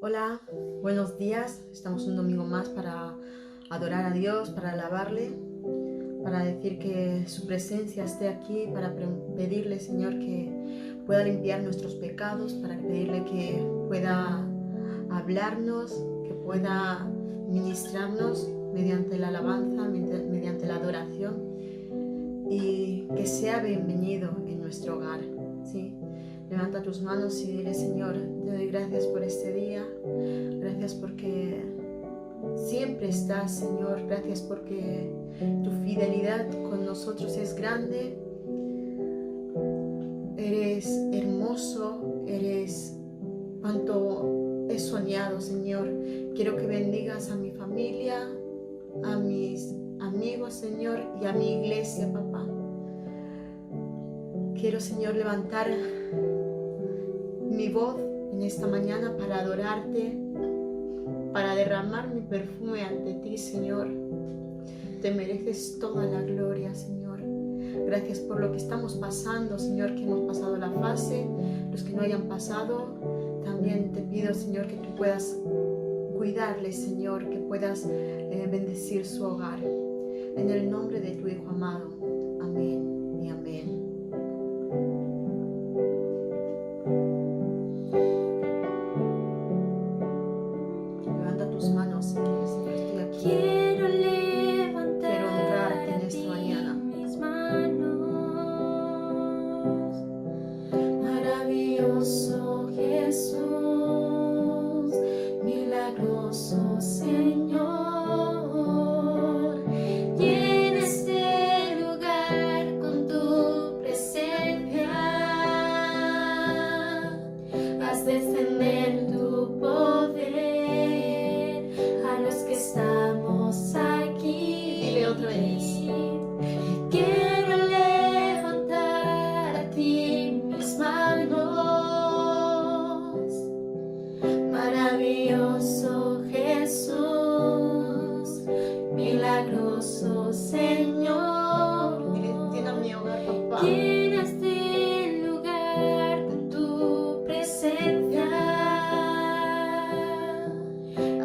Hola, buenos días. Estamos un domingo más para adorar a Dios, para alabarle, para decir que su presencia esté aquí, para pedirle, Señor, que pueda limpiar nuestros pecados, para pedirle que pueda hablarnos, que pueda ministrarnos mediante la alabanza, mediante la adoración, y que sea bienvenido en nuestro hogar, ¿sí? Levanta tus manos y dile: Señor, te doy gracias por este día, gracias porque siempre estás, Señor, gracias porque tu fidelidad con nosotros es grande, eres hermoso, eres cuanto he soñado, Señor. Quiero que bendigas a mi familia, a mis amigos, Señor, y a mi iglesia, papá. Quiero, Señor, levantar mi voz en esta mañana para adorarte, para derramar mi perfume ante ti, Señor. Te mereces toda la gloria, Señor. Gracias por lo que estamos pasando, Señor, que hemos pasado la fase. Los que no hayan pasado, también te pido, Señor, que tú puedas cuidarles, Señor, que puedas bendecir su hogar. En el nombre de tu Hijo amado. Amén y amén. Levanta tus manos si quieres, Señor, estoy aquí. Quiero levantar Quiero honrarte en esta mañana. mis manos. Maravilloso Jesús, milagroso Señor, llena este lugar con tu presencia. Haz descender tu poder a los que estamos aquí. Dile otra vez. Quiero levantar a ti mis manos. Maravilloso Jesús, milagroso Señor, Llena mi hogar, papá. llena este lugar con tu presencia.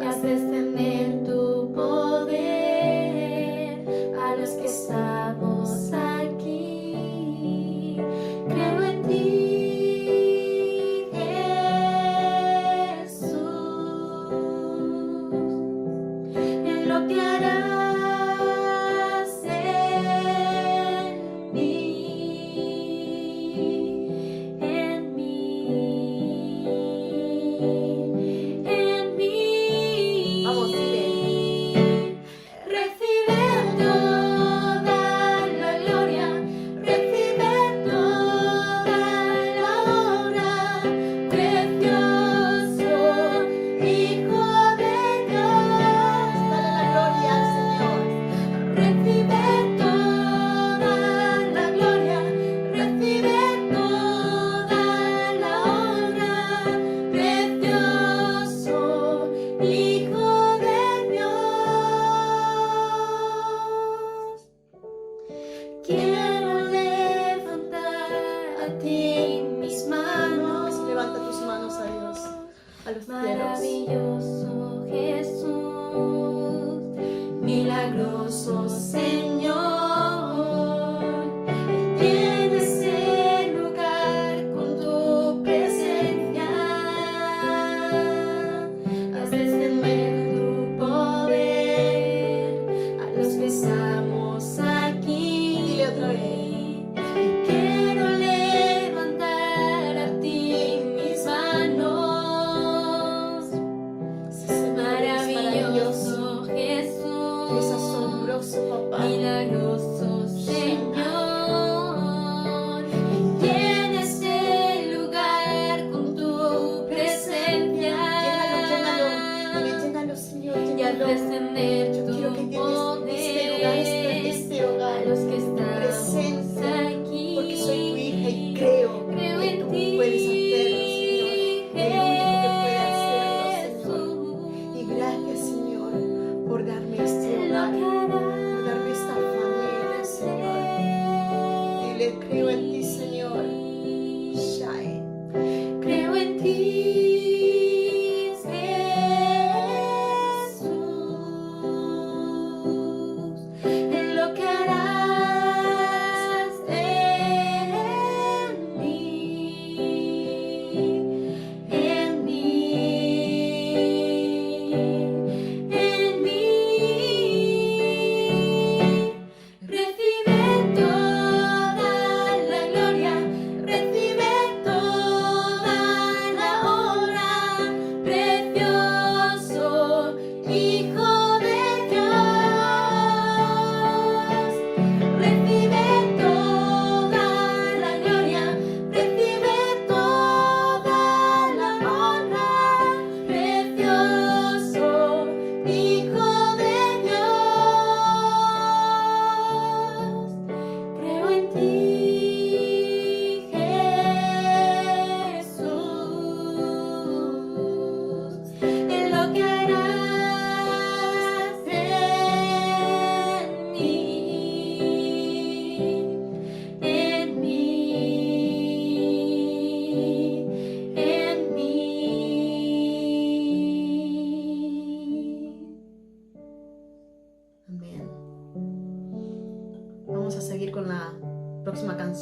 Haz descender tu poder a los que estamos aquí. Creo en ti, Jesús, en lo que harás en mí, en mí, en mí. Vamos, dile. Recibe toda la gloria, recibe toda la honra, precioso Hijo de Dios. Dale la gloria al Señor. Recibe toda la gloria, recibe toda la honra, precioso Hijo de Dios. Quiero levantar a ti mis manos. Levanta tus manos a Dios, a los cielos. Maravilloso Jesús, milagroso Señor, llena ese lugar con tu presencia. Haz descender tu poder a los que estamos aquí. Dile otra vez. Quiero levantar a ti mis manos. Sí, Señor, eres maravilloso. Maravilloso Jesús, Eres asombroso, papá.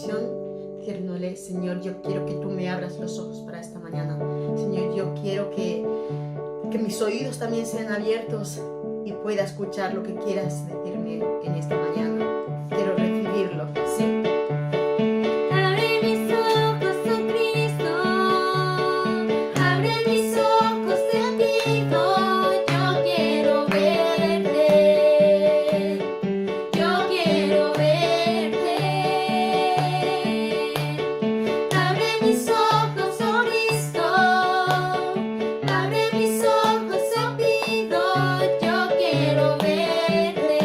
oración diciéndole: Señor, yo quiero que tú me abras los ojos para esta mañana. Señor, yo quiero que mis oídos también sean abiertos y pueda escuchar lo que quieras decirme en esta mañana. Quiero recibirlo. Sí. Abre mis ojos, oh Cristo, abre mis ojos, te pido, yo quiero verte, yo quiero verte. Abre mis ojos, oh Cristo, abre mis ojos, te pido, yo quiero verte,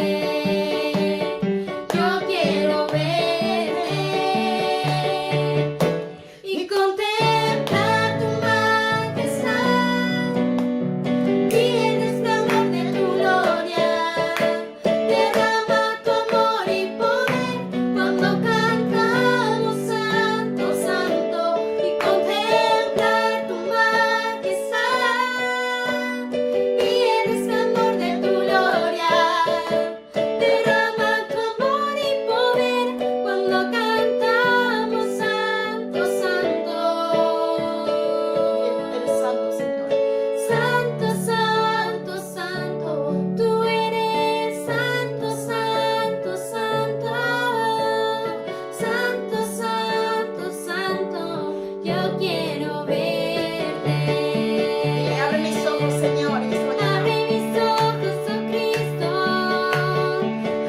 yo quiero verte. Y contempla tu majestad y el resplandor de tu gloria. Derrama tu amor y poder cuando cantamos santo, santo. Y contempla tu majestad y el resplandor de tu gloria. Derrama tu amor y poder cuando cantamos santo, santo. Eres santo, Señor. Santo, santo, santo, tú eres santo, santo, santo. Santo, santo, santo, yo quiero verte. Abre mis ojos, Señor, en esta mañana. Abre mis ojos, oh Cristo,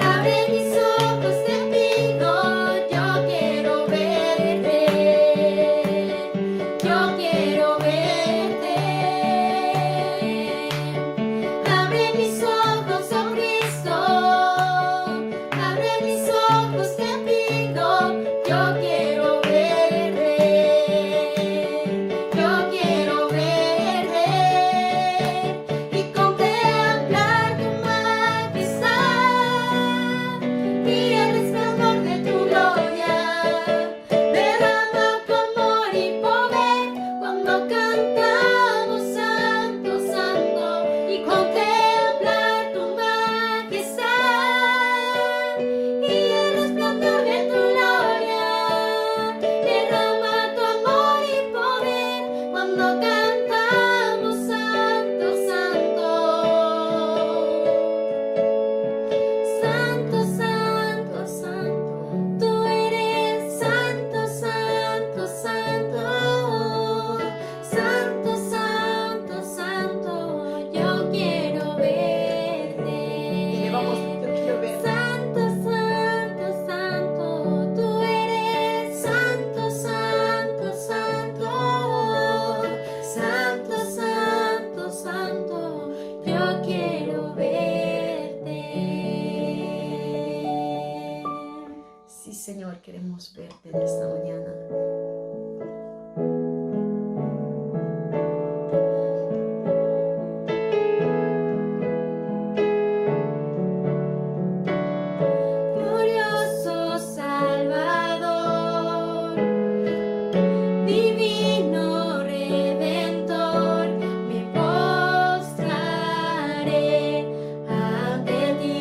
abre mis ojos, te pido, yo quiero verte, yo quiero verte. Abre mis ojos, oh Cristo, abre mis ojos, te pido, yo quiero verte, yo quiero verte. Y contemplar tu majestad y el resplandor de tu gloria. Derrama tu amor y poder cuando cantamos santo, santo. Y contemplar tu majestad y el resplandor de tu gloria. Derrama tu amor y poder cuando cantamos santo, santo. Santo, santo, santo, tú eres santo, santo, santo. Santo, santo, santo, yo quiero verte. Dile: vamos, yo quiero ver. Santo, santo, santo, tú eres santo, santo, santo. Santo, santo, santo, yo quiero verte. Sí, Señor, queremos verte en esta mañana. Glorioso Salvador, divino Redentor, me postraré ante ti.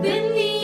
Bendito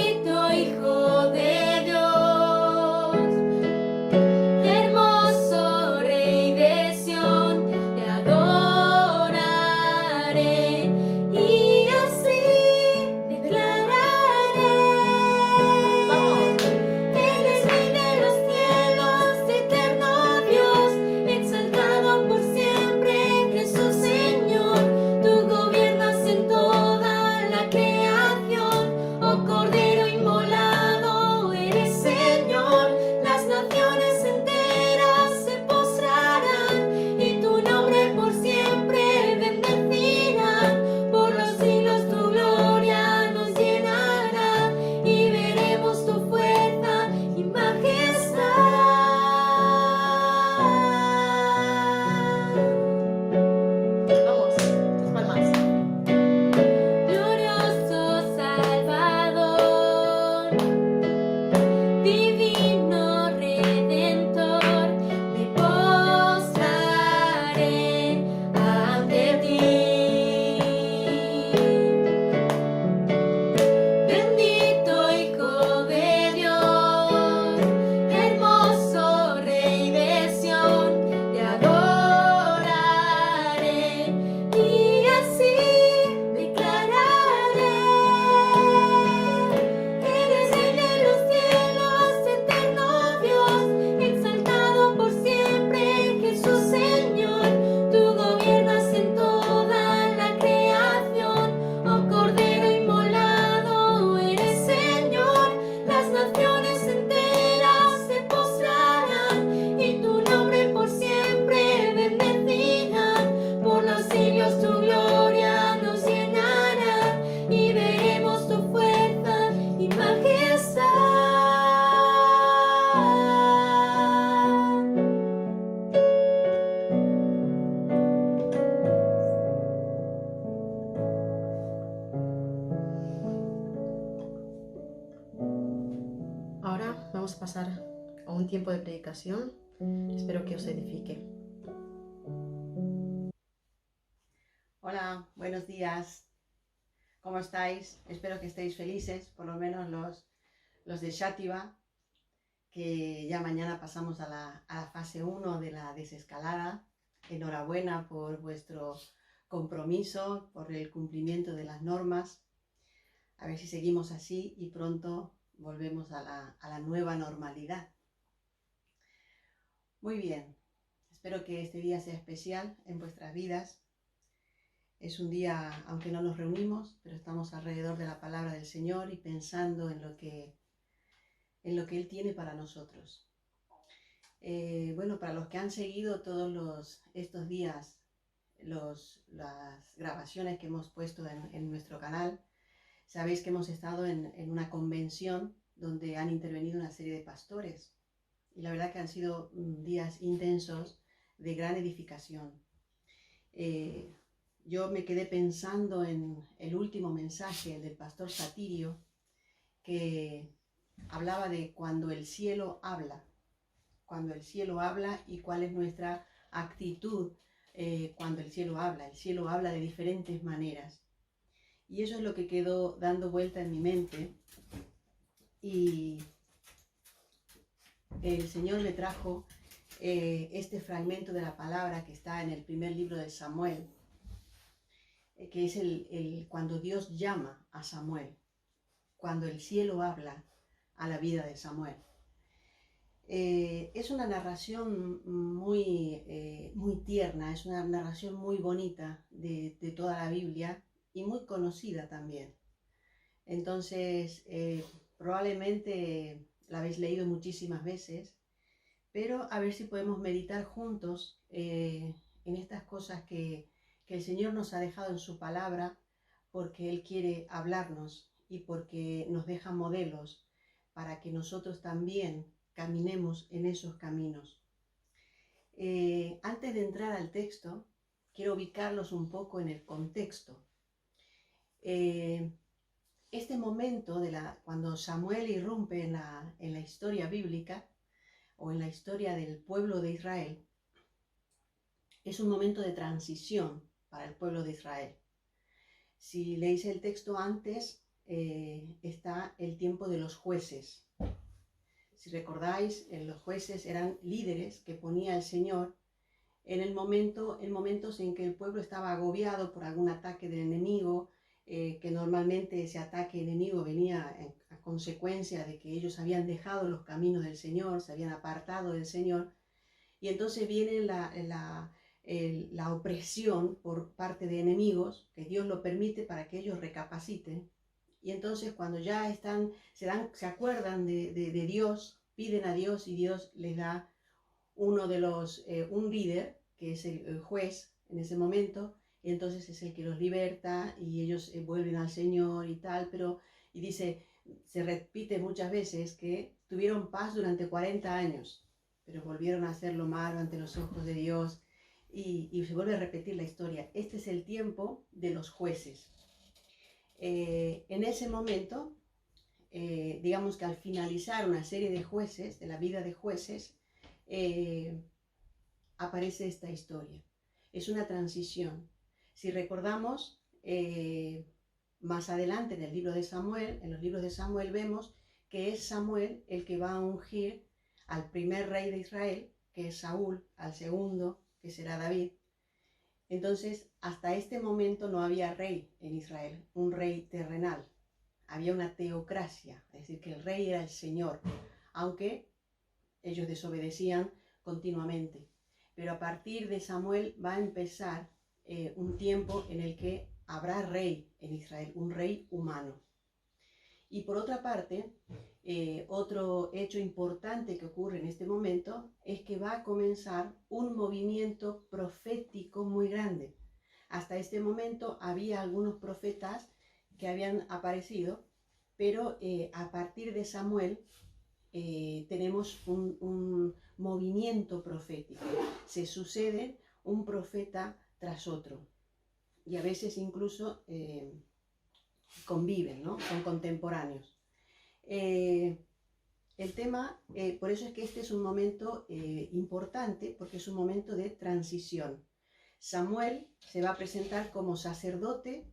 tiempo de predicación. Espero que os edifique. Hola, buenos días. ¿Cómo estáis? Espero que estéis felices, por lo menos los de Xàtiva, que ya mañana pasamos a la fase 1 de la desescalada. Enhorabuena por vuestro compromiso, por el cumplimiento de las normas. A ver si seguimos así y pronto volvemos a la nueva normalidad. Muy bien, espero que este día sea especial en vuestras vidas. Es un día, aunque no nos reunimos, pero estamos alrededor de la palabra del Señor y pensando en lo que Él tiene para nosotros. Bueno, para los que han seguido todos estos días las grabaciones que hemos puesto en nuestro canal, sabéis que hemos estado en una convención donde han intervenido una serie de pastores. Y la verdad que han sido días intensos de gran edificación. Yo me quedé pensando en el último mensaje del pastor Satirio, que hablaba de cuando el cielo habla y cuál es nuestra actitud cuando el cielo habla. El cielo habla de diferentes maneras. Y eso es lo que quedó dando vuelta en mi mente. Y el Señor me trajo este fragmento de la palabra que está en el primer libro de Samuel, que es cuando Dios llama a Samuel, cuando el cielo habla a la vida de Samuel. Es una narración muy tierna, es una narración muy bonita de toda la Biblia y muy conocida también. Entonces, probablemente la habéis leído muchísimas veces, pero a ver si podemos meditar juntos en estas cosas que el Señor nos ha dejado en su palabra, porque Él quiere hablarnos y porque nos deja modelos para que nosotros también caminemos en esos caminos. Antes de entrar al texto, quiero ubicarlos un poco en el contexto. Este momento cuando Samuel irrumpe en la historia bíblica o en la historia del pueblo de Israel, es un momento de transición para el pueblo de Israel. Si leéis el texto antes, está el tiempo de los jueces. Si recordáis, los jueces eran líderes que ponía el Señor en momentos en que el pueblo estaba agobiado por algún ataque del enemigo, que normalmente ese ataque enemigo venía a consecuencia de que ellos habían dejado los caminos del Señor, se habían apartado del Señor, y entonces viene la opresión por parte de enemigos, que Dios lo permite para que ellos recapaciten. Y entonces cuando ya se acuerdan de Dios, piden a Dios y Dios les da un líder, que es el juez en ese momento, y entonces es el que los liberta y ellos vuelven al Señor y tal, y dice, se repite muchas veces que tuvieron paz durante 40 años, pero volvieron a hacer lo malo ante los ojos de Dios y se vuelve a repetir la historia. Este es el tiempo de los jueces. En ese momento, digamos que al finalizar una serie de jueces, de la vida de jueces, aparece esta historia. Es una transición. Si recordamos, más adelante en los libros de Samuel vemos que es Samuel el que va a ungir al primer rey de Israel, que es Saúl, al segundo, que será David. Entonces, hasta este momento no había rey en Israel, un rey terrenal. Había una teocracia, es decir, que el rey era el Señor, aunque ellos desobedecían continuamente. Pero a partir de Samuel va a empezar un tiempo en el que habrá rey en Israel, un rey humano. Y por otra parte, otro hecho importante que ocurre en este momento es que va a comenzar un movimiento profético muy grande. Hasta este momento había algunos profetas que habían aparecido, pero a partir de Samuel tenemos un movimiento profético. Se sucede un profeta tras otro y a veces incluso conviven, ¿no? Son contemporáneos. El tema, por eso es que este es un momento importante, porque es un momento de transición. Samuel se va a presentar como sacerdote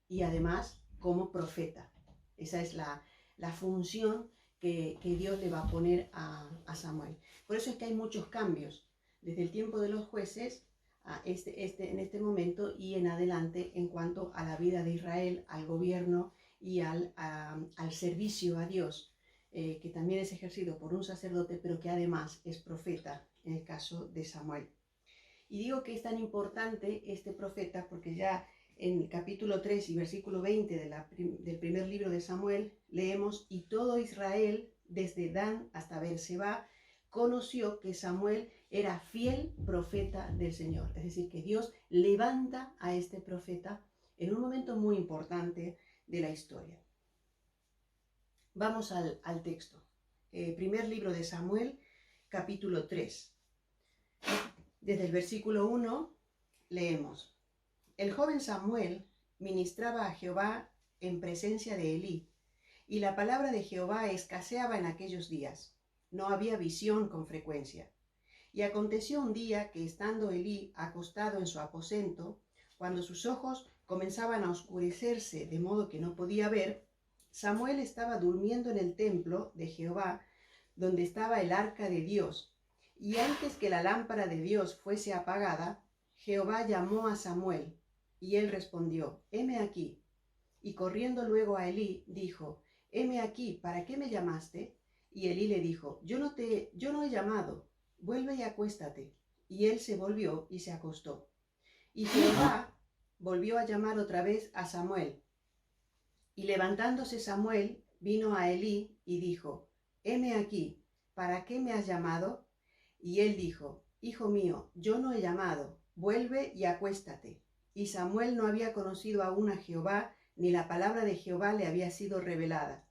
y además como profeta. Esa es la función que Dios le va a poner a Samuel. Por eso es que hay muchos cambios desde el tiempo de los jueces a en este momento y en adelante en cuanto a la vida de Israel, al gobierno y al servicio a Dios, que también es ejercido por un sacerdote, pero que además es profeta en el caso de Samuel. Y digo que es tan importante este profeta porque ya en el capítulo 3 y versículo 20 del primer libro de Samuel leemos: y todo Israel, desde Dan hasta Beerseba, conoció que Samuel era fiel profeta del Señor. Es decir, que Dios levanta a este profeta en un momento muy importante de la historia. Vamos al texto. Primer libro de Samuel, capítulo 3. Desde el versículo 1 leemos: el joven Samuel ministraba a Jehová en presencia de Elí, y la palabra de Jehová escaseaba en aquellos días. No había visión con frecuencia. Y aconteció un día que, estando Elí acostado en su aposento, cuando sus ojos comenzaban a oscurecerse de modo que no podía ver, Samuel estaba durmiendo en el templo de Jehová, donde estaba el arca de Dios. Y antes que la lámpara de Dios fuese apagada, Jehová llamó a Samuel, y él respondió: heme aquí. Y corriendo luego a Elí, dijo: heme aquí, ¿para qué me llamaste? Y Elí le dijo: yo no he llamado, vuelve y acuéstate. Y él se volvió y se acostó. Y Jehová volvió a llamar otra vez a Samuel. Y levantándose Samuel, vino a Elí y dijo: heme aquí, ¿para qué me has llamado? Y él dijo: hijo mío, yo no he llamado, vuelve y acuéstate. Y Samuel no había conocido aún a Jehová, ni la palabra de Jehová le había sido revelada.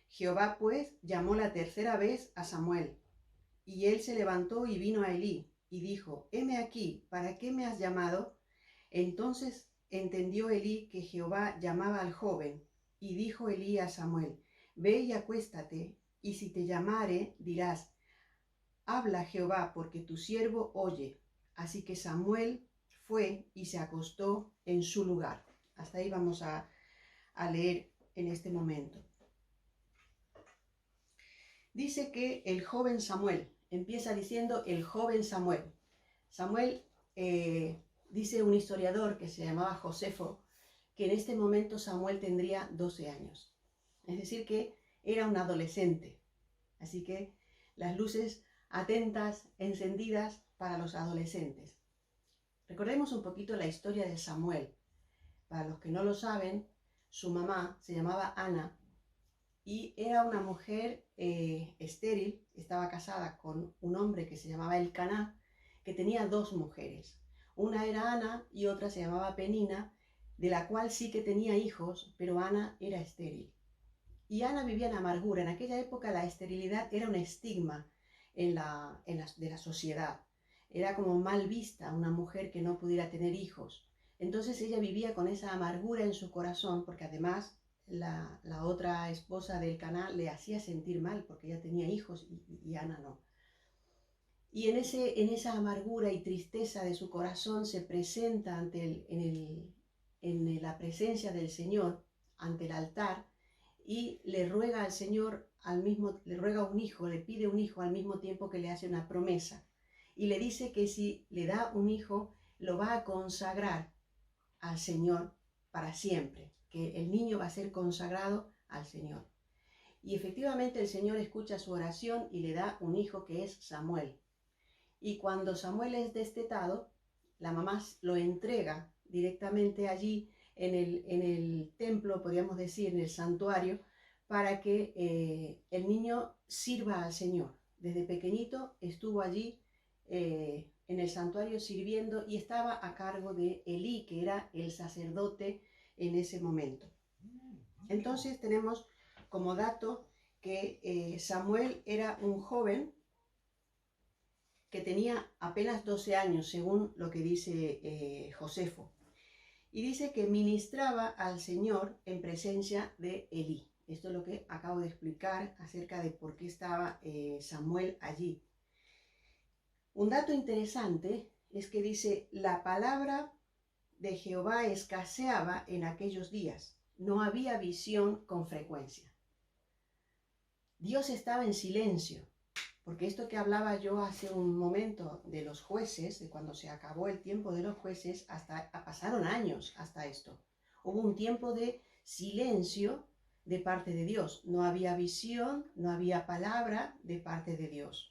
Jehová pues llamó la tercera vez a Samuel. Y él se levantó y vino a Elí, y dijo: heme aquí, ¿para qué me has llamado? Entonces entendió Elí que Jehová llamaba al joven, y dijo Elí a Samuel: ve y acuéstate, y si te llamare, dirás: habla Jehová, porque tu siervo oye. Así que Samuel fue y se acostó en su lugar. Hasta ahí vamos a leer en este momento. Dice que el joven Samuel, empieza diciendo el joven Samuel. Samuel, dice un historiador que se llamaba Josefo, que en este momento Samuel tendría 12 años. Es decir, que era un adolescente. Así que las luces atentas, encendidas para los adolescentes. Recordemos un poquito la historia de Samuel. Para los que no lo saben, su mamá se llamaba Ana y era una mujer estéril. Estaba casada con un hombre que se llamaba Elcaná, que tenía 2 mujeres. Una era Ana y otra se llamaba Penina, de la cual sí que tenía hijos, pero Ana era estéril. Y Ana vivía en amargura. En aquella época la esterilidad era un estigma de la sociedad. Era como mal vista una mujer que no pudiera tener hijos. Entonces ella vivía con esa amargura en su corazón, porque además la otra esposa del Elcaná le hacía sentir mal porque ella tenía hijos y Ana no. Y en esa amargura y tristeza de su corazón se presenta en la presencia del Señor, ante el altar, y le ruega al Señor, le ruega un hijo, le pide un hijo al mismo tiempo que le hace una promesa. Y le dice que si le da un hijo, lo va a consagrar al Señor para siempre, que el niño va a ser consagrado al Señor. Y efectivamente el Señor escucha su oración y le da un hijo que es Samuel. Y cuando Samuel es destetado, la mamá lo entrega directamente allí en el templo, podríamos decir, en el santuario, para que el niño sirva al Señor. Desde pequeñito estuvo allí en el santuario sirviendo y estaba a cargo de Elí, que era el sacerdote en ese momento. Entonces tenemos como dato que Samuel era un joven que tenía apenas 12 años, según lo que dice Josefo. Y dice que ministraba al Señor en presencia de Elí. Esto es lo que acabo de explicar acerca de por qué estaba Samuel allí. Un dato interesante es que dice, la palabra de Jehová escaseaba en aquellos días. No había visión con frecuencia. Dios estaba en silencio, porque esto que hablaba yo hace un momento de los jueces, de cuando se acabó el tiempo de los jueces, pasaron años hasta esto. Hubo un tiempo de silencio de parte de Dios. No había visión, no había palabra de parte de Dios.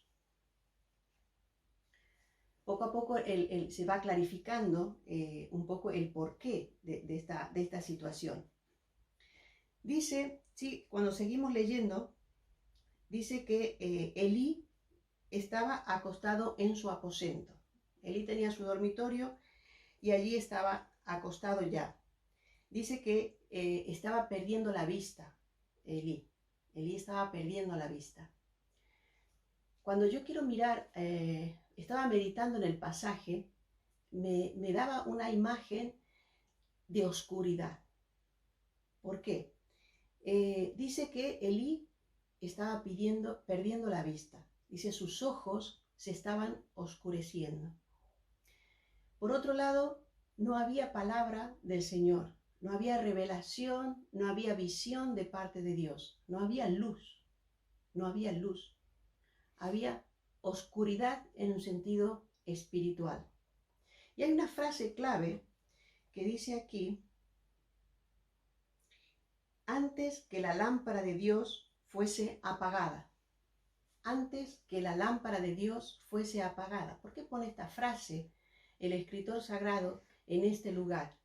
Poco a poco se va clarificando un poco el porqué de esta situación. Dice, sí, cuando seguimos leyendo, dice que Elí estaba acostado en su aposento. Elí tenía su dormitorio y allí estaba acostado ya. Dice que estaba perdiendo la vista, Elí. Elí estaba perdiendo la vista. Cuando yo quiero mirar, estaba meditando en el pasaje, me daba una imagen de oscuridad. ¿Por qué? Dice que Elí estaba perdiendo la vista. Dice, sus ojos se estaban oscureciendo. Por otro lado, no había palabra del Señor, no había revelación, no había visión de parte de Dios, no había luz, no había luz. Había oscuridad en un sentido espiritual. Y hay una frase clave que dice aquí, antes que la lámpara de Dios fuese apagada. Antes que la lámpara de Dios fuese apagada. ¿Por qué pone esta frase el escritor sagrado en este lugar?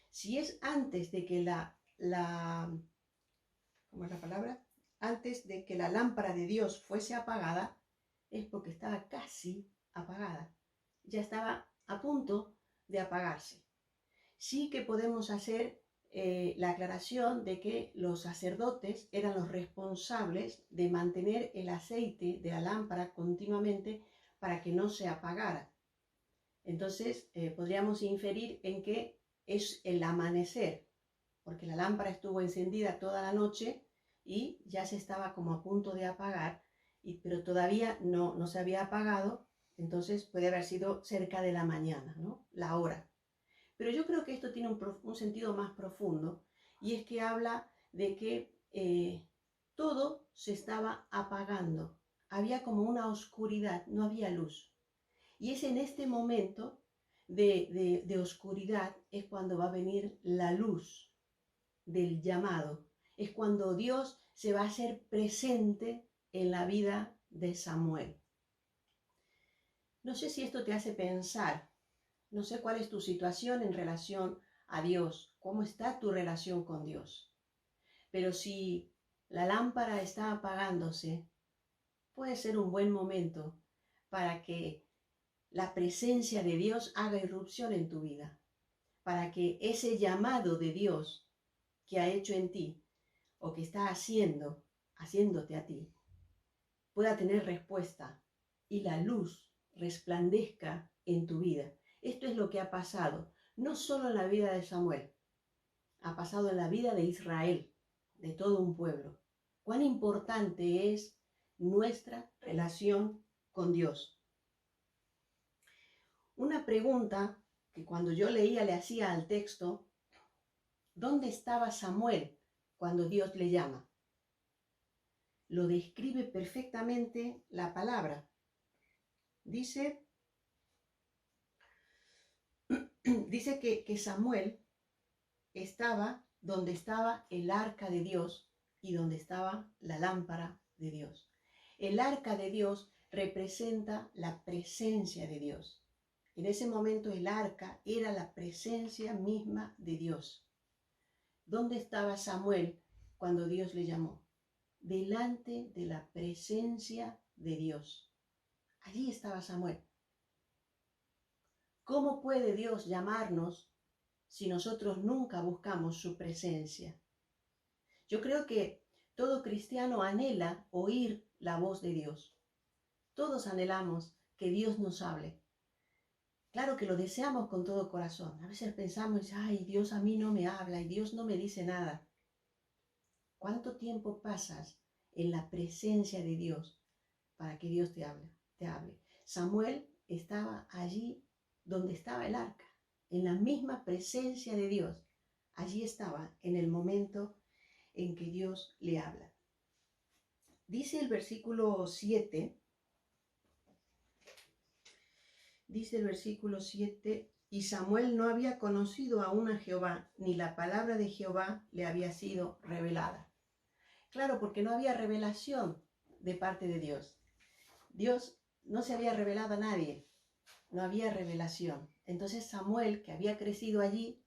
Si es antes de que ¿cómo es la palabra? Antes de que la lámpara de Dios fuese apagada, es porque estaba casi apagada. Ya estaba a punto de apagarse. Sí que podemos hacer la aclaración de que los sacerdotes eran los responsables de mantener el aceite de la lámpara continuamente para que no se apagara. Entonces podríamos inferir en que es el amanecer, porque la lámpara estuvo encendida toda la noche y ya se estaba como a punto de apagar, pero todavía no se había apagado, entonces puede haber sido cerca de la mañana, ¿no? La hora. Pero yo creo que esto tiene un sentido más profundo, y es que habla de que todo se estaba apagando. Había como una oscuridad, no había luz. Y es en este momento de oscuridad es cuando va a venir la luz del llamado. Es cuando Dios se va a hacer presente en la vida de Samuel. No sé si esto te hace pensar. No sé cuál es tu situación en relación a Dios, cómo está tu relación con Dios. Pero si la lámpara está apagándose, puede ser un buen momento para que la presencia de Dios haga irrupción en tu vida, para que ese llamado de Dios que ha hecho en ti o que está haciéndote a ti, pueda tener respuesta y la luz resplandezca en tu vida. Esto es lo que ha pasado, no solo en la vida de Samuel, ha pasado en la vida de Israel, de todo un pueblo. Cuán importante es nuestra relación con Dios. Una pregunta que cuando yo leía le hacía al texto, ¿dónde estaba Samuel cuando Dios le llama? Lo describe perfectamente la palabra. Dice que Samuel estaba donde estaba el arca de Dios y donde estaba la lámpara de Dios. El arca de Dios representa la presencia de Dios. En ese momento el arca era la presencia misma de Dios. ¿Dónde estaba Samuel cuando Dios le llamó? Delante de la presencia de Dios. Allí estaba Samuel. ¿Cómo puede Dios llamarnos si nosotros nunca buscamos su presencia? Yo creo que todo cristiano anhela oír la voz de Dios. Todos anhelamos que Dios nos hable. Claro que lo deseamos con todo corazón. A veces pensamos, ay, Dios a mí no me habla y Dios no me dice nada. ¿Cuánto tiempo pasas en la presencia de Dios para que Dios te hable? Samuel estaba allí donde estaba el arca, en la misma presencia de Dios. Allí estaba en el momento en que Dios le habla. Dice el versículo 7, y Samuel no había conocido aún a Jehová, ni la palabra de Jehová le había sido revelada. Claro, porque no había revelación de parte de Dios. Dios no se había revelado a nadie, no había revelación. Entonces Samuel, que había crecido allí,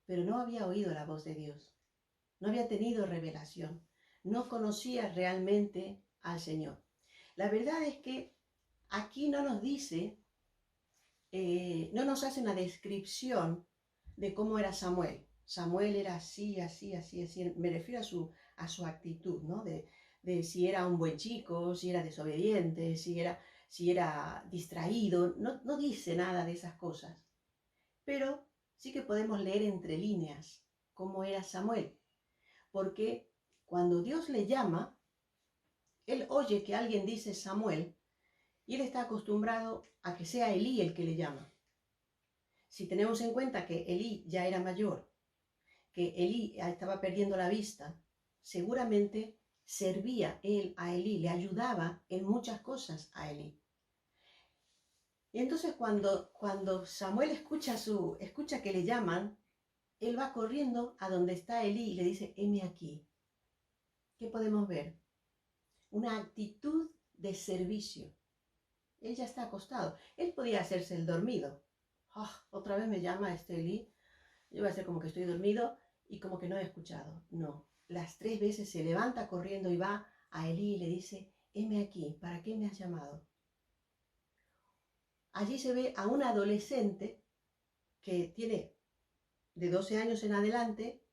pero no había oído la voz de Dios, no había tenido revelación, no conocía realmente al Señor. La verdad es que aquí no nos dice, no nos hace una descripción de cómo era Samuel. Samuel era así, así, así, así. Me refiero a su actitud, ¿no? De si era un buen chico, si era desobediente, si era distraído. No dice nada de esas cosas. Pero sí que podemos leer entre líneas cómo era Samuel. Porque cuando Dios le llama, él oye que alguien dice Samuel y él está acostumbrado a que sea Elí el que le llama. Si tenemos en cuenta que Elí ya era mayor, que Elí estaba perdiendo la vista, seguramente servía él a Elí, le ayudaba en muchas cosas a Elí. Y entonces cuando Samuel escucha que le llaman, él va corriendo a donde está Elí y le dice, heme aquí. ¿Qué podemos ver? Una actitud de servicio. Él ya está acostado. Él podía hacerse el dormido. Oh, otra vez me llama Elí. Yo voy a hacer como que estoy dormido y como que no he escuchado. No. Las 3 veces se levanta corriendo y va a Elí y le dice, heme aquí, ¿para qué me has llamado? Allí se ve a un adolescente que tiene de 12 años en adelante,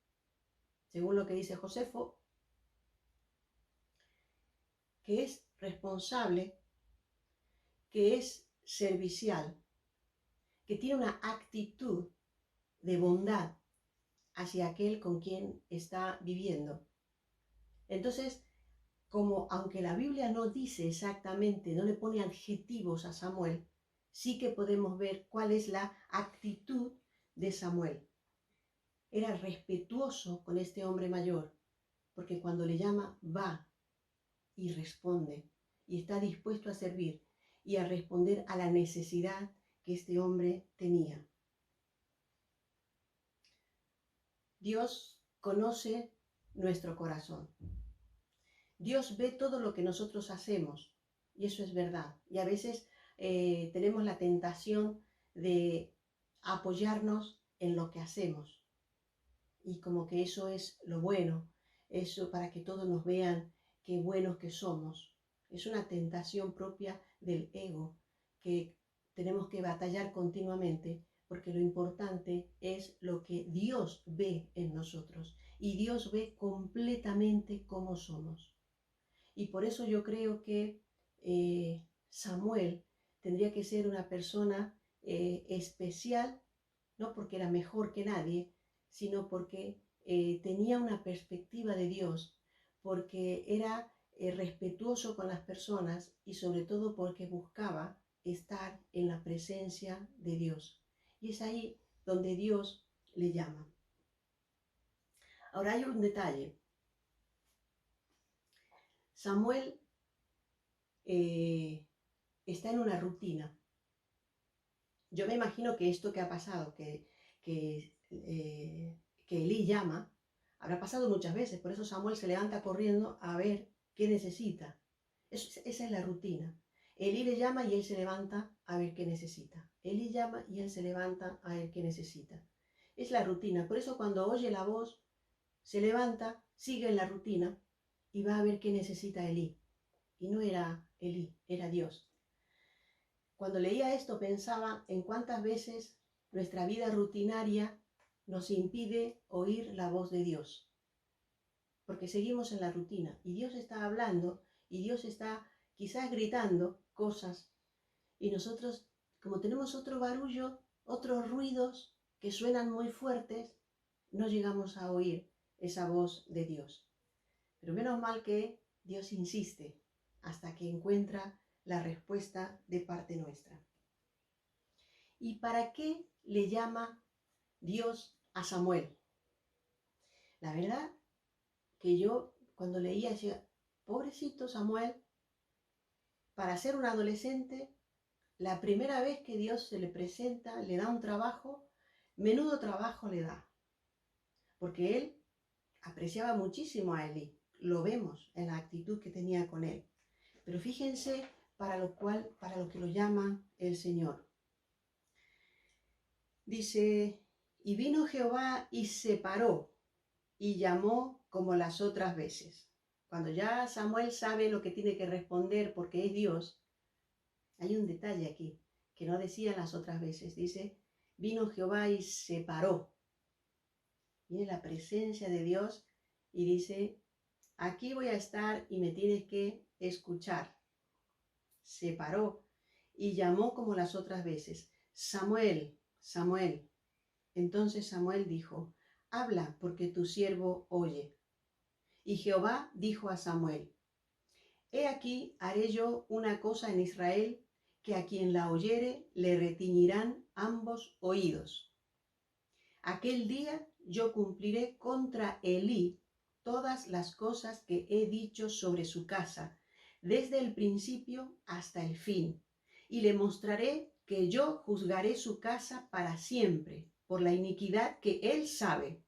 según lo que dice Josefo, que es responsable, que es servicial, que tiene una actitud de bondad hacia aquel con quien está viviendo. Entonces, como aunque la Biblia no dice exactamente, no le pone adjetivos a Samuel, sí que podemos ver cuál es la actitud de Samuel. Era respetuoso con este hombre mayor, porque cuando le llama, va y responde, y está dispuesto a servir y a responder a la necesidad que este hombre tenía. Dios conoce nuestro corazón. Dios ve todo lo que nosotros hacemos, y eso es verdad. Y a veces tenemos la tentación de apoyarnos en lo que hacemos. Y como que eso es lo bueno, eso para que todos nos vean qué buenos que somos. Es una tentación propia del ego que tenemos que batallar continuamente, porque lo importante es lo que Dios ve en nosotros. Y Dios ve completamente cómo somos. Y por eso yo creo que Samuel tendría que ser una persona especial, no porque era mejor que nadie, sino porque tenía una perspectiva de Dios, porque era respetuoso con las personas y sobre todo porque buscaba estar en la presencia de Dios. Y es ahí donde Dios le llama. Ahora hay un detalle. Samuel está en una rutina. Yo me imagino que esto que ha pasado, que Elí llama, habrá pasado muchas veces, por eso Samuel se levanta corriendo a ver qué necesita. Esa es la rutina. Elí le llama y él se levanta a ver qué necesita. Elí llama y él se levanta a ver qué necesita. Es la rutina. Por eso cuando oye la voz, se levanta, sigue en la rutina y va a ver qué necesita Elí. Y no era Elí, era Dios. Cuando leía esto pensaba en cuántas veces nuestra vida rutinaria nos impide oír la voz de Dios. Porque seguimos en la rutina y Dios está hablando y Dios está quizás gritando cosas y nosotros, como tenemos otro barullo, otros ruidos que suenan muy fuertes, no llegamos a oír esa voz de Dios. Pero menos mal que Dios insiste hasta que encuentra la respuesta de parte nuestra. ¿Y para qué le llama Dios a Samuel? La verdad que yo cuando leía decía, pobrecito Samuel, para ser un adolescente, la primera vez que Dios se le presenta, le da un trabajo, menudo trabajo le da, porque él apreciaba muchísimo a Elí, lo vemos en la actitud que tenía con él. Pero fíjense para lo que lo llama el Señor. Dice, y vino Jehová y se paró y llamó como las otras veces. Cuando ya Samuel sabe lo que tiene que responder porque es Dios, hay un detalle aquí que no decía las otras veces. Dice, vino Jehová y se paró. Viene la presencia de Dios y dice, aquí voy a estar y me tienes que escuchar. Se paró y llamó como las otras veces, Samuel, Samuel. Entonces Samuel dijo, habla porque tu siervo oye. Y Jehová dijo a Samuel, he aquí haré yo una cosa en Israel, que a quien la oyere le retiñirán ambos oídos. Aquel día yo cumpliré contra Elí todas las cosas que he dicho sobre su casa, desde el principio hasta el fin, y le mostraré que yo juzgaré su casa para siempre, por la iniquidad que él sabe,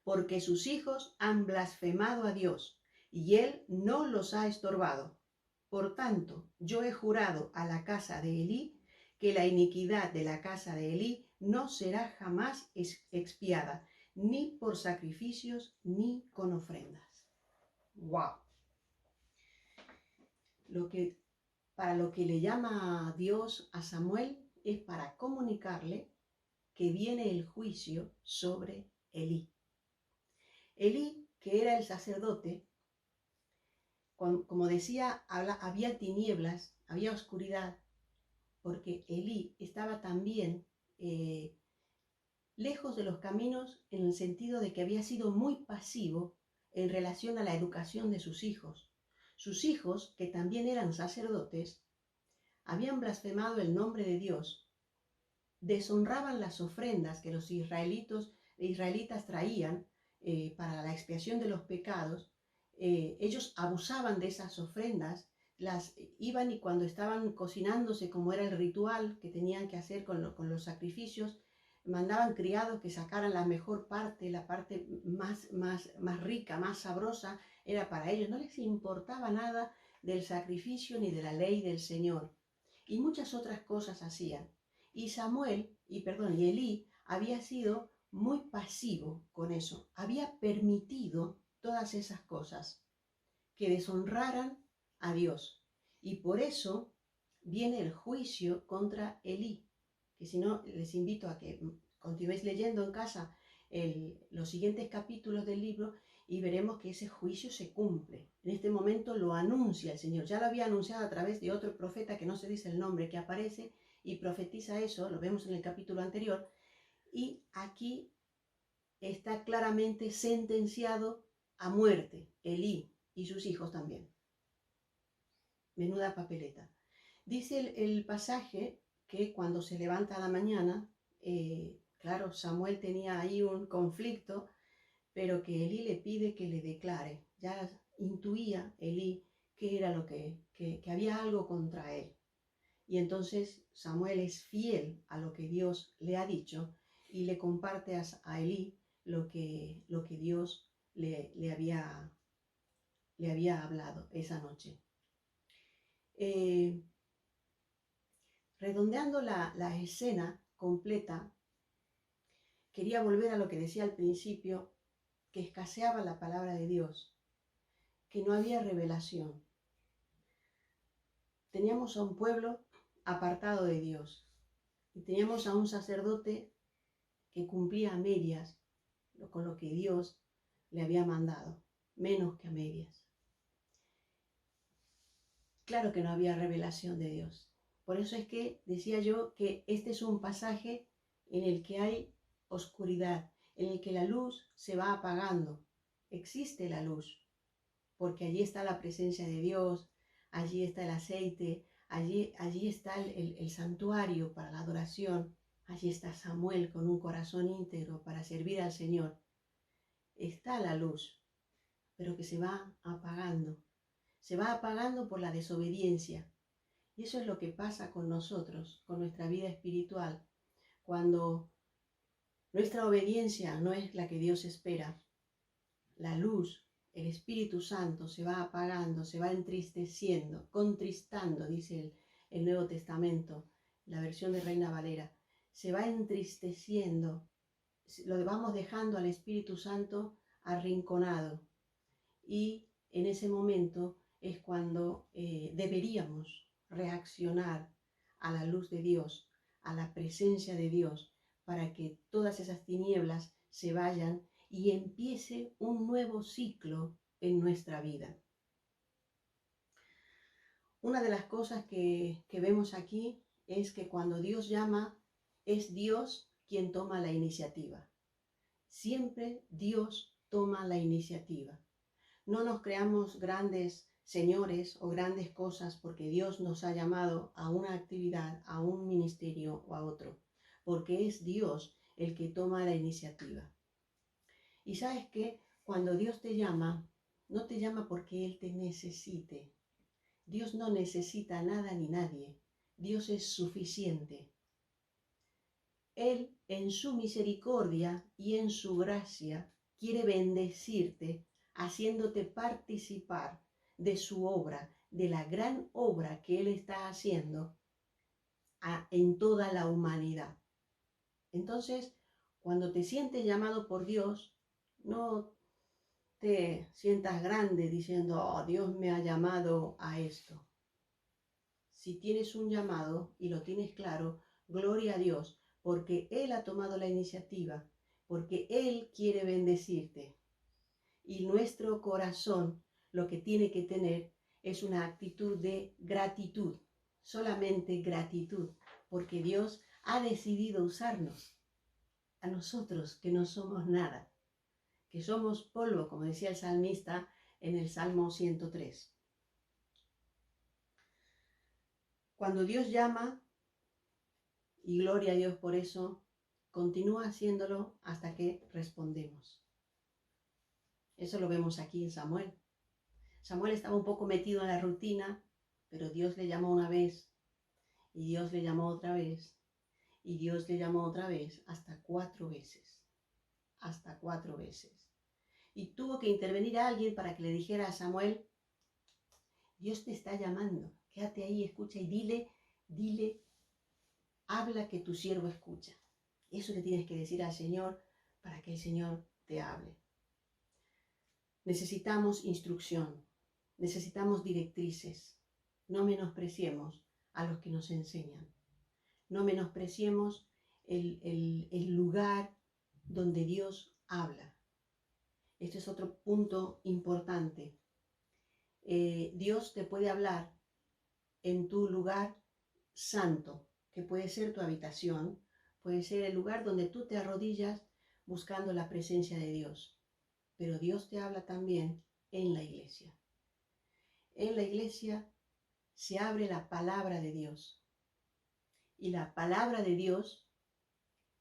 porque sus hijos han blasfemado a Dios, y él no los ha estorbado. Por tanto, yo he jurado a la casa de Elí que la iniquidad de la casa de Elí no será jamás expiada, ni por sacrificios, ni con ofrendas. ¡Wow! Para lo que le llama Dios a Samuel es para comunicarle que viene el juicio sobre Elí. Elí, que era el sacerdote, como decía, había tinieblas, había oscuridad, porque Elí estaba también lejos de los caminos en el sentido de que había sido muy pasivo en relación a la educación de sus hijos. Sus hijos, que también eran sacerdotes, habían blasfemado el nombre de Dios, deshonraban las ofrendas que los israelitas traían para la expiación de los pecados. Ellos abusaban de esas ofrendas, las iban y cuando estaban cocinándose, como era el ritual que tenían que hacer con los sacrificios, mandaban criados que sacaran la mejor parte, la parte más rica, más sabrosa, era para ellos. No les importaba nada del sacrificio ni de la ley del Señor. Y muchas otras cosas hacían. Y Elí había sido muy pasivo con eso. Había permitido todas esas cosas que deshonraran a Dios. Y por eso viene el juicio contra Elí. Que si no, les invito a que continuéis leyendo en casa los siguientes capítulos del libro y veremos que ese juicio se cumple. En este momento lo anuncia el Señor. Ya lo había anunciado a través de otro profeta que no se dice el nombre, que aparece y profetiza eso, lo vemos en el capítulo anterior, y aquí está claramente sentenciado a muerte, Elí y sus hijos también. Menuda papeleta. Dice el pasaje que cuando se levanta a la mañana, claro, Samuel tenía ahí un conflicto, pero que Elí le pide que le declare. Ya intuía Elí que era que había algo contra él. Y entonces Samuel es fiel a lo que Dios le ha dicho y le comparte a Elí lo que Dios le había hablado esa noche. Redondeando la escena completa, quería volver a lo que decía al principio, que escaseaba la palabra de Dios, que no había revelación. Teníamos a un pueblo apartado de Dios y teníamos a un sacerdote que cumplía a medias con lo que Dios le había mandado, menos que a medias. Claro que no había revelación de Dios. Por eso es que decía yo que este es un pasaje en el que hay oscuridad, en el que la luz se va apagando. Existe la luz, porque allí está la presencia de Dios, allí está el aceite, allí está el santuario para la adoración, allí está Samuel con un corazón íntegro para servir al Señor. Está la luz, pero que se va apagando por la desobediencia. Y eso es lo que pasa con nosotros, con nuestra vida espiritual, cuando nuestra obediencia no es la que Dios espera. La luz, el Espíritu Santo se va apagando, se va entristeciendo, contristando, dice el Nuevo Testamento, la versión de Reina Valera. Se va entristeciendo, lo vamos dejando al Espíritu Santo arrinconado. Y en ese momento es cuando deberíamos reaccionar a la luz de Dios, a la presencia de Dios, para que todas esas tinieblas se vayan y empiece un nuevo ciclo en nuestra vida. Una de las cosas que vemos aquí es que cuando Dios llama, es Dios quien toma la iniciativa. Siempre Dios toma la iniciativa. No nos creamos grandes señores o grandes cosas porque Dios nos ha llamado a una actividad, a un ministerio o a otro, porque es Dios el que toma la iniciativa. Y sabes que cuando Dios te llama, no te llama porque Él te necesite. Dios no necesita nada ni nadie. Dios es suficiente. Él, en su misericordia y en su gracia, quiere bendecirte, haciéndote participar de su obra, de la gran obra que Él está haciendo en toda la humanidad. Entonces, cuando te sientes llamado por Dios, no te sientas grande diciendo, oh, Dios me ha llamado a esto. Si tienes un llamado y lo tienes claro, gloria a Dios, porque Él ha tomado la iniciativa, porque Él quiere bendecirte. Y nuestro corazón lo que tiene que tener es una actitud de gratitud, solamente gratitud, porque Dios ha decidido usarnos, a nosotros que no somos nada, que somos polvo, como decía el salmista en el Salmo 103. Cuando Dios llama, y gloria a Dios por eso, continúa haciéndolo hasta que respondemos. Eso lo vemos aquí en Samuel. Samuel estaba un poco metido en la rutina, pero Dios le llamó una vez, y Dios le llamó otra vez, y Dios le llamó otra vez, hasta 4 veces. Hasta 4 veces. Y tuvo que intervenir a alguien para que le dijera a Samuel, Dios te está llamando, quédate ahí, escucha y dile, habla que tu siervo escucha. Eso le tienes que decir al Señor para que el Señor te hable. Necesitamos instrucción, necesitamos directrices. No menospreciemos a los que nos enseñan. No menospreciemos el lugar donde Dios habla. Este es otro punto importante. Dios te puede hablar en tu lugar santo, que puede ser tu habitación, puede ser el lugar donde tú te arrodillas buscando la presencia de Dios. Pero Dios te habla también en la iglesia. En la iglesia se abre la palabra de Dios. Y la palabra de Dios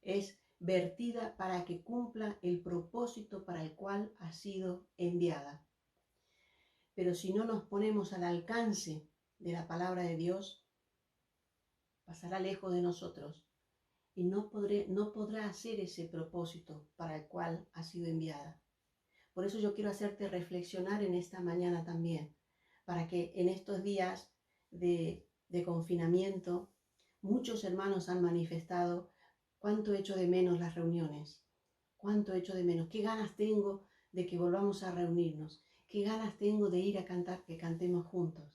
es vertida para que cumpla el propósito para el cual ha sido enviada. Pero si no nos ponemos al alcance de la palabra de Dios, pasará lejos de nosotros y no podrá hacer ese propósito para el cual ha sido enviada. Por eso yo quiero hacerte reflexionar en esta mañana también, para que en estos días de confinamiento, muchos hermanos han manifestado cuánto echo de menos las reuniones, cuánto echo de menos, qué ganas tengo de que volvamos a reunirnos, qué ganas tengo de ir a cantar, que cantemos juntos.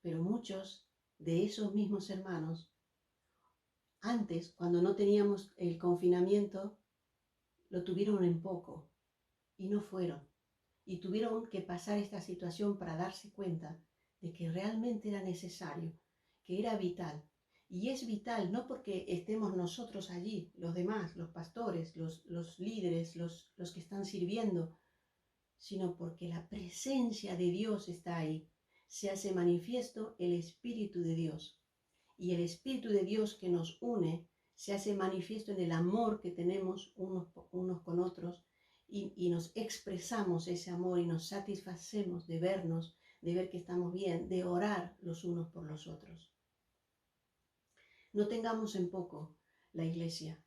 Pero muchos de esos mismos hermanos, antes, cuando no teníamos el confinamiento, lo tuvieron en poco y no fueron. Y tuvieron que pasar esta situación para darse cuenta de que realmente era necesario, que era vital. Y es vital no porque estemos nosotros allí, los demás, los pastores, los líderes, los que están sirviendo, sino porque la presencia de Dios está ahí. Se hace manifiesto el Espíritu de Dios. Y el Espíritu de Dios que nos une se hace manifiesto en el amor que tenemos unos con otros y nos expresamos ese amor y nos satisfacemos de vernos, de ver que estamos bien, de orar los unos por los otros. No tengamos en poco la iglesia,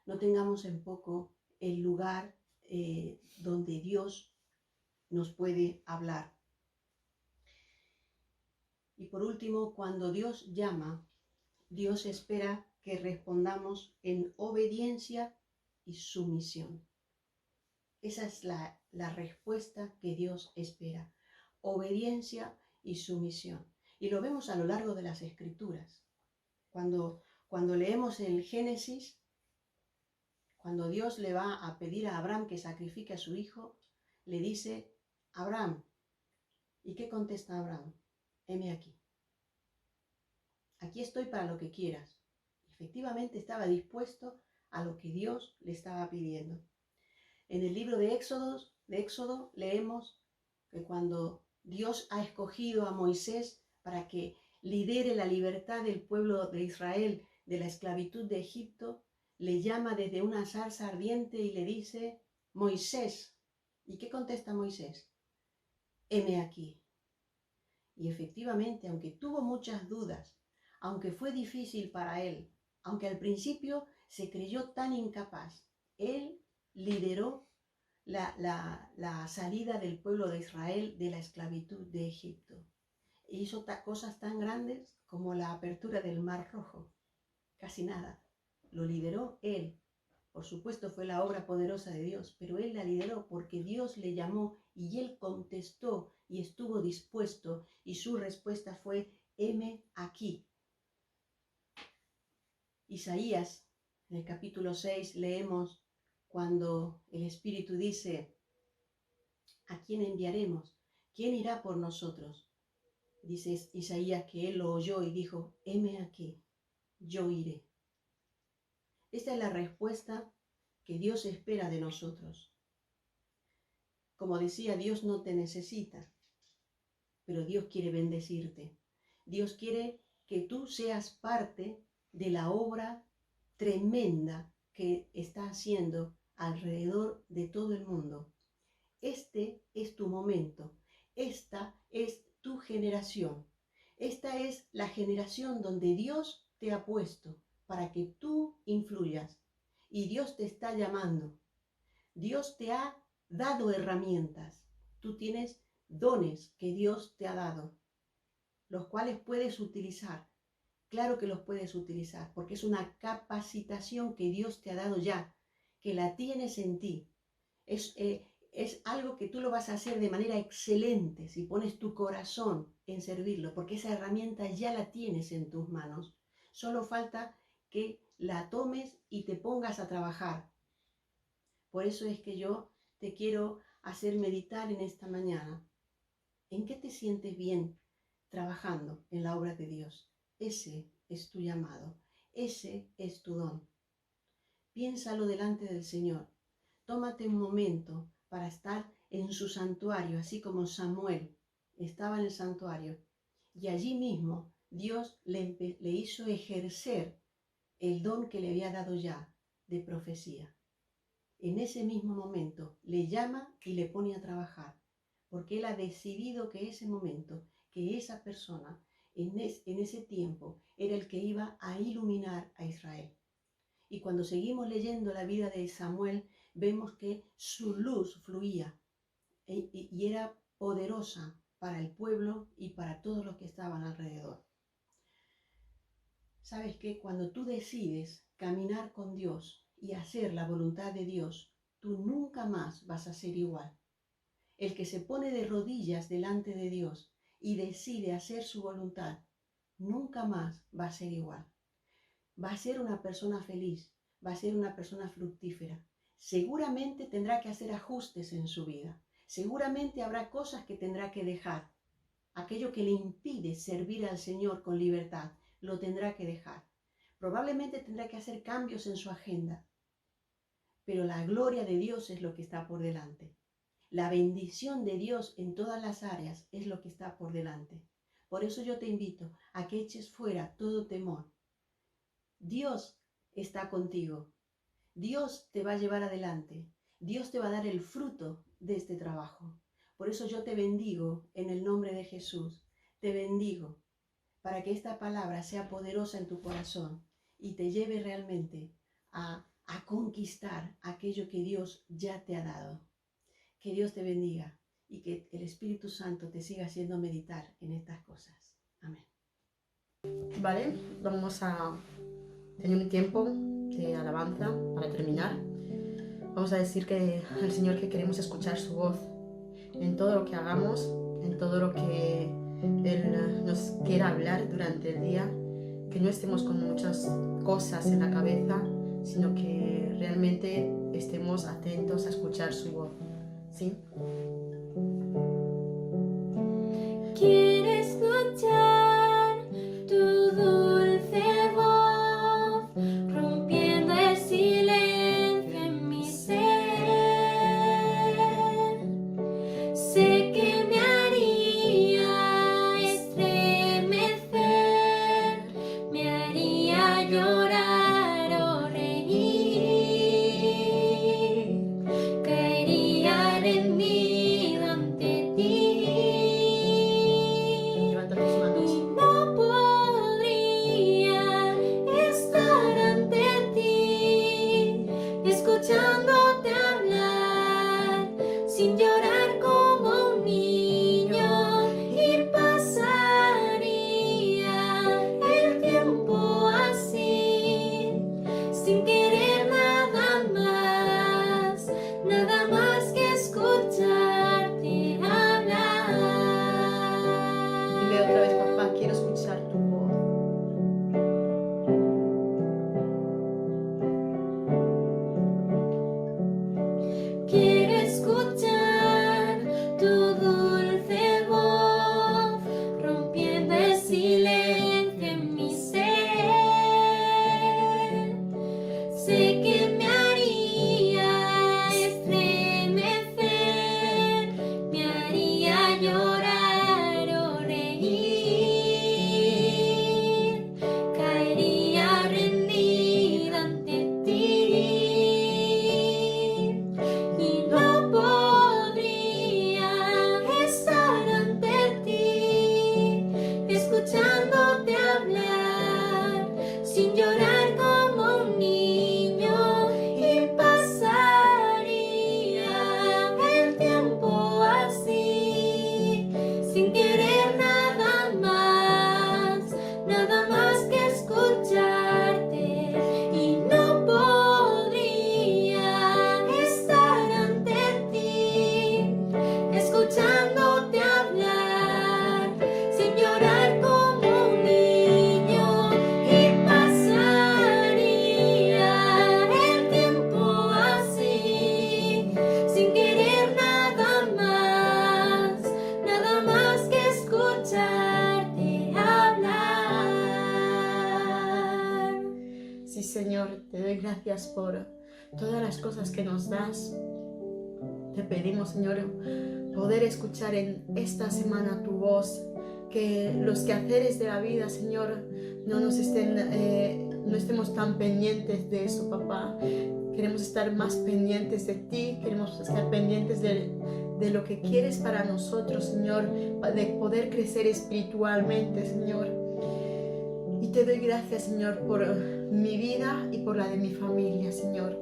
no tengamos en poco el lugar donde Dios nos puede hablar. Y por último, cuando Dios llama, Dios espera que respondamos en obediencia y sumisión. Esa es la respuesta que Dios espera, obediencia y sumisión. Y lo vemos a lo largo de las Escrituras. Cuando leemos el Génesis, cuando Dios le va a pedir a Abraham que sacrifique a su hijo, le dice, Abraham, ¿y qué contesta Abraham? Heme aquí. Aquí estoy para lo que quieras. Efectivamente estaba dispuesto a lo que Dios le estaba pidiendo. En el libro de Éxodo leemos que cuando Dios ha escogido a Moisés para que lidere la libertad del pueblo de Israel de la esclavitud de Egipto, le llama desde una zarza ardiente y le dice, Moisés. ¿Y qué contesta Moisés? Heme aquí. Y efectivamente, aunque tuvo muchas dudas, aunque fue difícil para él, aunque al principio se creyó tan incapaz, él lideró la salida del pueblo de Israel de la esclavitud de Egipto. E hizo cosas tan grandes como la apertura del Mar Rojo. Casi nada. Lo lideró él. Por supuesto fue la obra poderosa de Dios, pero él la lideró porque Dios le llamó y él contestó y estuvo dispuesto y su respuesta fue, heme aquí. Isaías, en el capítulo 6, leemos cuando el Espíritu dice, ¿a quién enviaremos? ¿Quién irá por nosotros? Dice Isaías que él lo oyó y dijo, heme aquí, yo iré. Esta es la respuesta que Dios espera de nosotros. Como decía, Dios no te necesita, pero Dios quiere bendecirte. Dios quiere que tú seas parte de la obra tremenda que está haciendo alrededor de todo el mundo. Este es tu momento. Esta es tu generación. Esta es la generación donde Dios te ha puesto para que tú influyas. Y Dios te está llamando. Dios te ha dado herramientas. Tú tienes dones que Dios te ha dado, los cuales puedes utilizar. Claro que los puedes utilizar, porque es una capacitación que Dios te ha dado ya, que la tienes en ti. Es algo que tú lo vas a hacer de manera excelente si pones tu corazón en servirlo, porque esa herramienta ya la tienes en tus manos. Solo falta que la tomes y te pongas a trabajar. Por eso es que yo te quiero hacer meditar en esta mañana. ¿En qué te sientes bien trabajando en la obra de Dios? Ese es tu llamado, ese es tu don. Piénsalo delante del Señor. Tómate un momento para estar en su santuario, así como Samuel estaba en el santuario. Y allí mismo Dios le hizo ejercer el don que le había dado ya de profecía. En ese mismo momento le llama y le pone a trabajar, porque él ha decidido que ese momento, que esa persona, en ese tiempo, era el que iba a iluminar a Israel. Y cuando seguimos leyendo la vida de Samuel, vemos que su luz fluía y era poderosa para el pueblo y para todos los que estaban alrededor. ¿Sabes qué? Cuando tú decides caminar con Dios y hacer la voluntad de Dios, tú nunca más vas a ser igual. El que se pone de rodillas delante de Dios y decide hacer su voluntad, nunca más va a ser igual. Va a ser una persona feliz, va a ser una persona fructífera. Seguramente tendrá que hacer ajustes en su vida. Seguramente habrá cosas que tendrá que dejar. Aquello que le impide servir al Señor con libertad, lo tendrá que dejar. Probablemente tendrá que hacer cambios en su agenda. Pero la gloria de Dios es lo que está por delante. La bendición de Dios en todas las áreas es lo que está por delante. Por eso yo te invito a que eches fuera todo temor. Dios está contigo. Dios te va a llevar adelante. Dios te va a dar el fruto de este trabajo. Por eso yo te bendigo en el nombre de Jesús. Te bendigo para que esta palabra sea poderosa en tu corazón y te lleve realmente a conquistar aquello que Dios ya te ha dado. Que Dios te bendiga y que el Espíritu Santo te siga haciendo meditar en estas cosas. Amén. Vale, vamos a tener un tiempo de alabanza para terminar. Vamos a decir que al Señor que queremos escuchar su voz en todo lo que hagamos, en todo lo que Él nos quiera hablar durante el día, que no estemos con muchas cosas en la cabeza, sino que realmente estemos atentos a escuchar su voz. ¿Sí? Quiero escuchar tu dulce voz, rompiendo el silencio en mi ser. Sé que me haría estremecer, me haría llorar o reír, caería rendido ante ti. Levanta tus manos. Y no podría estar ante ti, escuchándote hablar, sin llorar como un niño, y pasaría el tiempo así, sin querer nada más que escucharte hablar. Dile otra vez, papá, quiero escuchar tu voz. Quiero escuchar tu dulce voz, rompiendo el silencio en mi ser. Sé que me haría estremecer, me haría llorar o reír, caería rendida ante ti. Y no podría estar ante ti, escuchándote hablar, sin llorar como un niño, y pasaría el tiempo así, sin querer nada más que escucharte. Y no podría estar ante ti, escuchándote hablar, sin llorar como un niño, y pasaría el tiempo así, sin querer nada más que escucharte hablar. Sí, Señor, te doy gracias por todas las cosas que nos das. Te pedimos, Señor, poder escuchar en esta semana tu voz, que los quehaceres de la vida, Señor, no estemos tan pendientes de eso, papá. Queremos estar más pendientes de ti, queremos estar pendientes de lo que quieres para nosotros, Señor, de poder crecer espiritualmente, Señor. Y te doy gracias, Señor, por mi vida y por la de mi familia, Señor.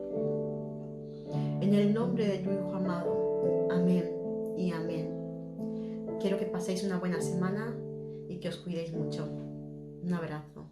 En el nombre de tu Hijo amado. Amén y amén. Quiero que paséis una buena semana y que os cuidéis mucho. Un abrazo.